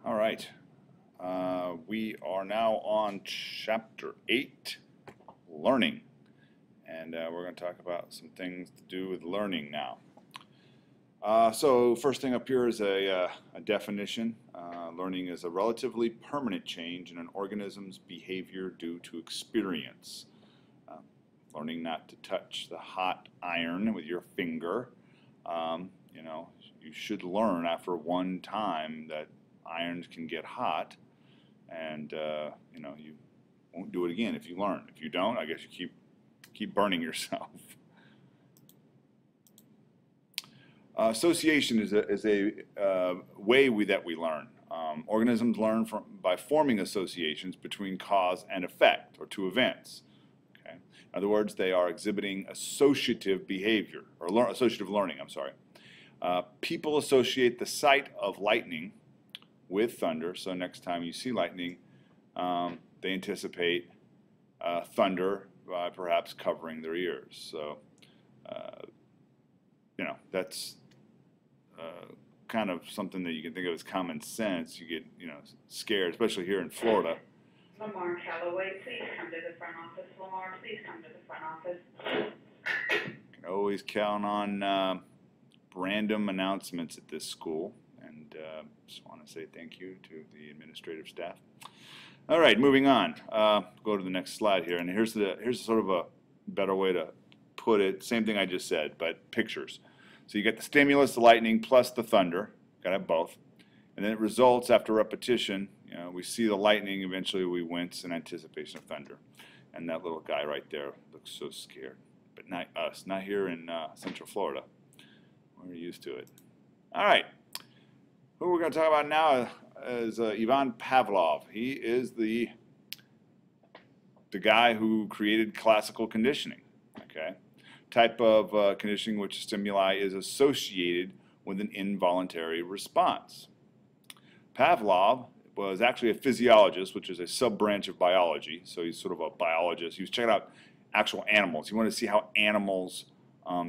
All right. We are now on chapter 8, learning. And we're going to talk about some things to do with learning now. So first thing up here is a definition. Learning is a relatively permanent change in an organism's behavior due to experience. Learning not to touch the hot iron with your finger. You should learn after one time that irons can get hot, and you won't do it again if you learn. If you don't, I guess you keep burning yourself. Association is a way that we learn. Organisms learn by forming associations between cause and effect, or two events. Okay? In other words, they are exhibiting associative behavior, or associative learning, I'm sorry. People associate the sight of lightning with thunder, so next time you see lightning, they anticipate thunder by perhaps covering their ears. So, that's kind of something that you can think of as common sense. You get, scared, especially here in Florida. Lamar Calloway, please come to the front office. Lamar, please come to the front office. You can always count on random announcements at this school, and just want to say thank you to the administrative staff. All right, moving on. Go to the next slide here, and here's sort of a better way to put it. Same thing I just said, but pictures. So you get the stimulus, the lightning, plus the thunder. Got to have both. And then it results after repetition. We see the lightning. Eventually, we wince in anticipation of thunder. And that little guy right there looks so scared. But not us. Not here in Central Florida. We're used to it. All right. Who we're going to talk about now is Ivan Pavlov. He is the guy who created classical conditioning. Okay. Type of conditioning which stimuli is associated with an involuntary response. Pavlov was actually a physiologist, which is a sub-branch of biology. So he's sort of a biologist. He was checking out actual animals. He wanted to see how animals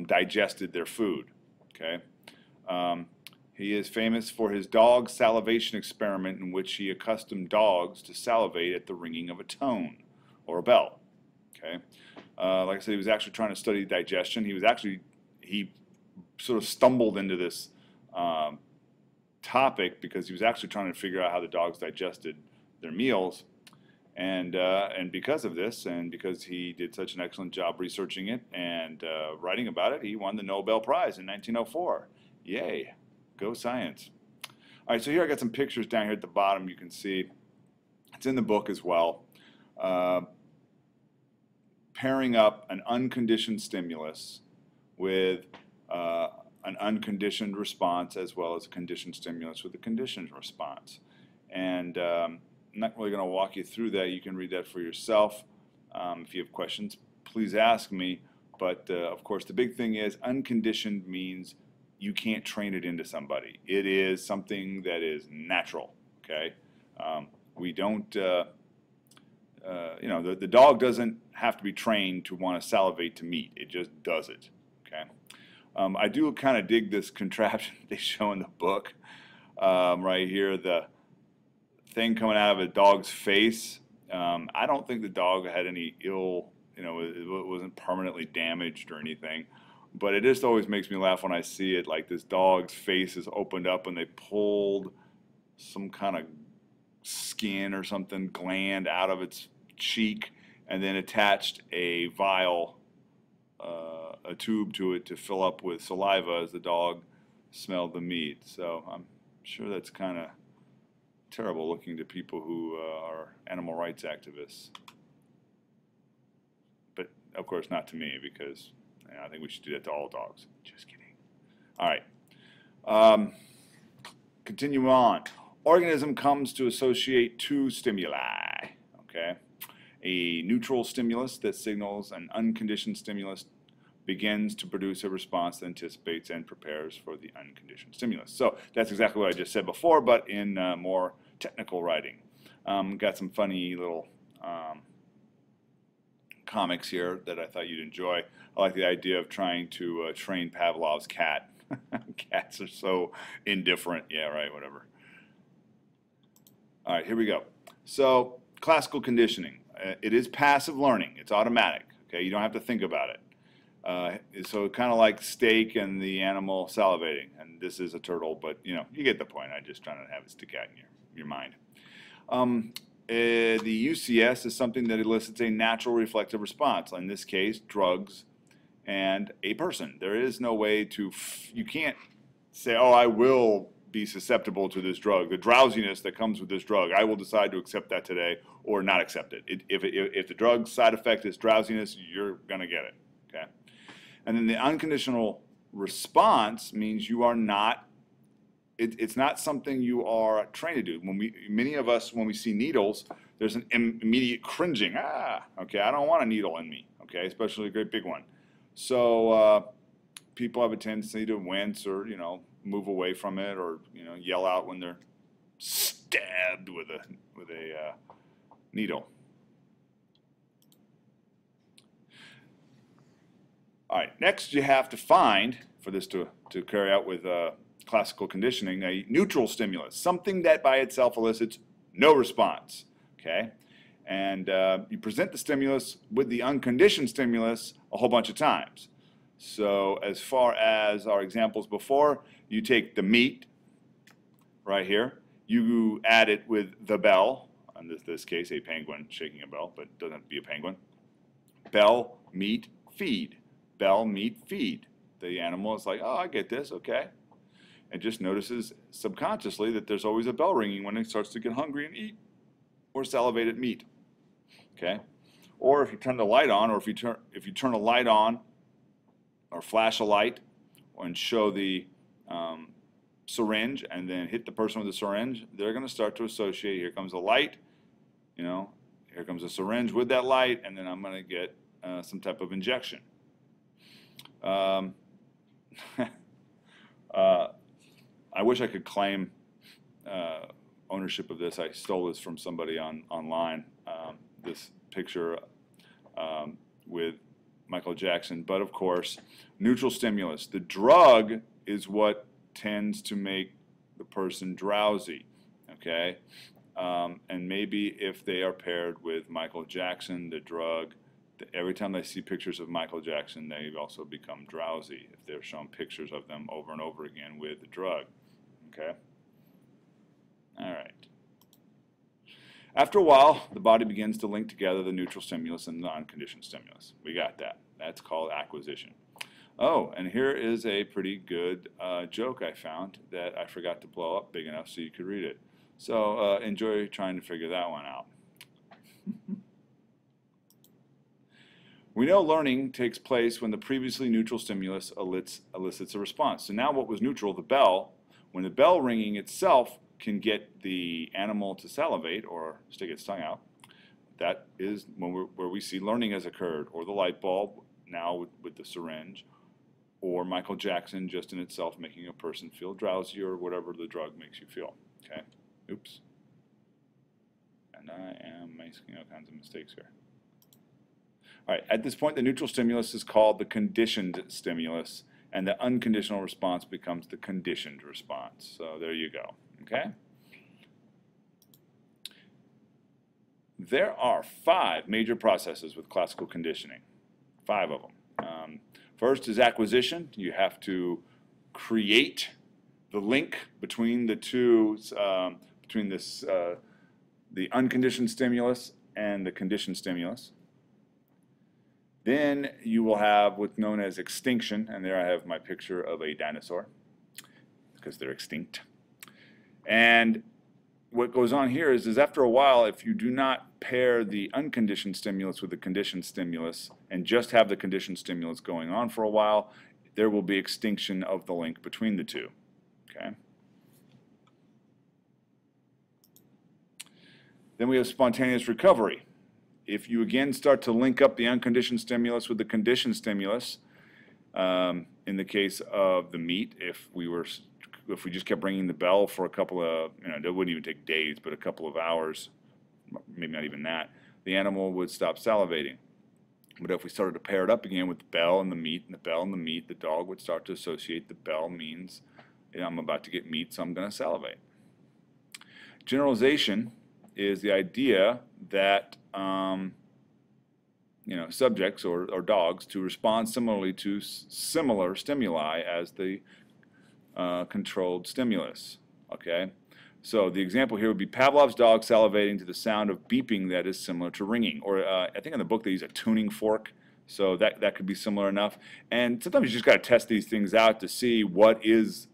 digested their food. Okay. He is famous for his dog salivation experiment, in which he accustomed dogs to salivate at the ringing of a tone or a bell. Okay. Like I said, he was actually trying to study digestion. He sort of stumbled into this topic because he was actually trying to figure out how the dogs digested their meals. And because of this, and because he did such an excellent job researching it and writing about it, he won the Nobel Prize in 1904. Yay, go science. All right, so here I got some pictures down here at the bottom. You can see it's in the book as well. Pairing up an unconditioned stimulus with an unconditioned response, as well as a conditioned stimulus with a conditioned response. And I'm not really going to walk you through that. You can read that for yourself. If you have questions, please ask me. But of course, the big thing is unconditioned means you can't train it into somebody. It is something that is natural. Okay, we don't. The dog doesn't have to be trained to want to salivate to meat. It just does it. Okay. I do kind of dig this contraption they show in the book. Right here, the thing coming out of a dog's face. I don't think the dog had any it wasn't permanently damaged or anything. But it just always makes me laugh when I see it. Like this dog's face is opened up and they pulled some kind of skin or something, gland out of its cheek, and then attached a vial, a tube to it to fill up with saliva as the dog smelled the meat. So I'm sure that's kind of terrible looking to people who are animal rights activists. But of course not to me, because I think we should do that to all dogs. Just kidding. All right. Continue on. Organism comes to associate two stimuli. Okay. A neutral stimulus that signals an unconditioned stimulus begins to produce a response that anticipates and prepares for the unconditioned stimulus. So that's exactly what I just said before, but in more technical writing. Got some funny little comics here that I thought you'd enjoy. I like the idea of trying to train Pavlov's cat. Cats are so indifferent. Yeah, right, whatever. All right, here we go. So classical conditioning. It is passive learning. It's automatic. Okay, you don't have to think about it. So kind of like steak and the animal salivating. And this is a turtle, but you know, you get the point. I'm just trying to have it stick out in your mind. The UCS is something that elicits a natural reflective response. In this case, drugs and a person. There is no way to, you can't say, oh, I will be susceptible to this drug. The drowsiness that comes with this drug, I will decide to accept that today or not accept it. If the drug side effect is drowsiness, you're going to get it. Okay? And then the unconditional response means you are not, it's not something you are trained to do. Many of us, when we see needles, there's an immediate cringing. Okay, I don't want a needle in me. Okay, especially a great big one. So people have a tendency to wince or, you know, move away from it, or, you know, yell out when they're stabbed with a needle. All right, next you have to find, for this to carry out with classical conditioning, a neutral stimulus, something that by itself elicits no response, okay? And you present the stimulus with the unconditioned stimulus a whole bunch of times. So as far as our examples before, you take the meat right here, you add it with the bell, in this case a penguin shaking a bell, but it doesn't have to be a penguin. Bell, meat, feed. Bell, meat, feed. The animal is like, oh, I get this, okay. It just notices subconsciously that there's always a bell ringing when it starts to get hungry and eat or salivate at meat, okay. Or if you turn the light on, or if you turn a light on or flash a light and show the syringe and then hit the person with the syringe, they're going to start to associate, here comes a light, you know, here comes a syringe with that light, and then I'm going to get some type of injection. I wish I could claim ownership of this. I stole this from somebody online, this picture with Michael Jackson. But of course, neutral stimulus. The drug is what tends to make the person drowsy, okay? And maybe if they are paired with Michael Jackson, the drug, every time they see pictures of Michael Jackson, they also become drowsy if they're shown pictures of them over and over again with the drug, okay? All right. After a while, the body begins to link together the neutral stimulus and the unconditioned stimulus. We got that. That's called acquisition. Oh, and here is a pretty good joke I found that I forgot to blow up big enough so you could read it. So enjoy trying to figure that one out. We know learning takes place when the previously neutral stimulus elicits a response. So now what was neutral? The bell. When the bell ringing itself can get the animal to salivate or stick its tongue out, that is where we see learning has occurred, or the light bulb now with the syringe, or Michael Jackson just in itself making a person feel drowsy, or whatever the drug makes you feel. Okay? Oops. And I am making all kinds of mistakes here. All right, at this point, the neutral stimulus is called the conditioned stimulus, and the unconditional response becomes the conditioned response. So there you go, okay? There are 5 major processes with classical conditioning, 5 of them. First is acquisition. You have to create the link between the two, between this, the unconditioned stimulus and the conditioned stimulus. Then you will have what's known as extinction, and there I have my picture of a dinosaur because they're extinct. And what goes on here is after a while, if you do not pair the unconditioned stimulus with the conditioned stimulus and just have the conditioned stimulus going on for a while, there will be extinction of the link between the two. Okay. Then we have spontaneous recovery. If you again start to link up the unconditioned stimulus with the conditioned stimulus, in the case of the meat, if we just kept ringing the bell for a couple of, it wouldn't even take days, but a couple of hours, maybe not even that, the animal would stop salivating. But if we started to pair it up again with the bell and the meat and the bell and the meat, the dog would start to associate the bell means I'm about to get meat, so I'm going to salivate. Generalization is the idea that subjects or dogs to respond similarly to similar stimuli as the controlled stimulus. Okay, so the example here would be Pavlov's dog salivating to the sound of beeping that is similar to ringing, or I think in the book they use a tuning fork, so that could be similar enough. And sometimes you just got to test these things out to see what is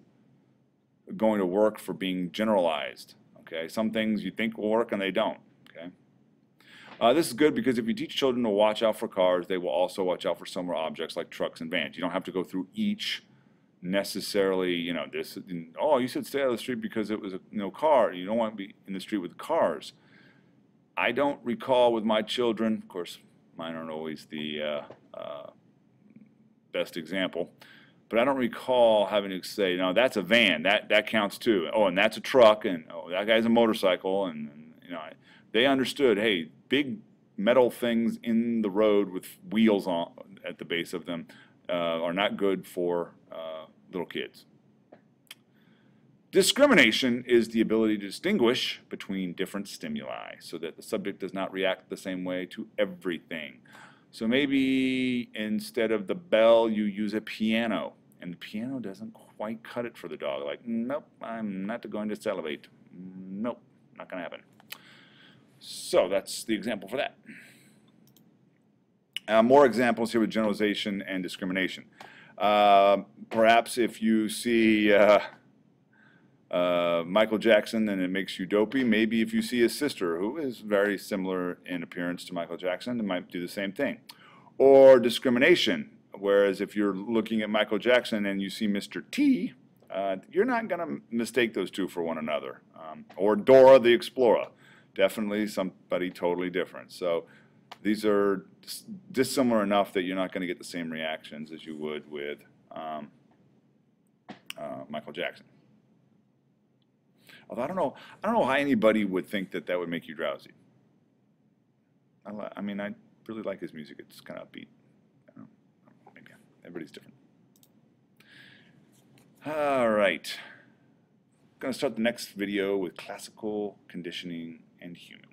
going to work for being generalized. Okay, some things you think will work and they don't. Okay, this is good because if you teach children to watch out for cars, they will also watch out for similar objects like trucks and vans. You don't have to go through each necessarily, this, oh, you said stay out of the street because it was a car. You don't want to be in the street with cars. I don't recall with my children, of course, mine aren't always the best example, but I don't recall having to say, no, that's a van, that counts too. Oh, and that's a truck, and oh, that guy's a motorcycle, and they understood, hey, big metal things in the road with wheels on at the base of them are not good for little kids. Discrimination is the ability to distinguish between different stimuli so that the subject does not react the same way to everything. So maybe instead of the bell, you use a piano, and the piano doesn't quite cut it for the dog. Like, nope, I'm not going to salivate. Nope, not going to happen. So that's the example for that. More examples here with generalization and discrimination. Perhaps if you see Michael Jackson and it makes you dopey, maybe if you see his sister who is very similar in appearance to Michael Jackson, it might do the same thing. Or discrimination, whereas if you're looking at Michael Jackson and you see Mr. T, you're not going to mistake those two for one another. Or Dora the Explorer, definitely somebody totally different. So these are dissimilar enough that you're not going to get the same reactions as you would with Michael Jackson. Although I don't know how anybody would think that would make you drowsy. I mean, I really like his music. It's kind of upbeat. Maybe everybody's different. All right. I'm going to start the next video with classical conditioning and humans.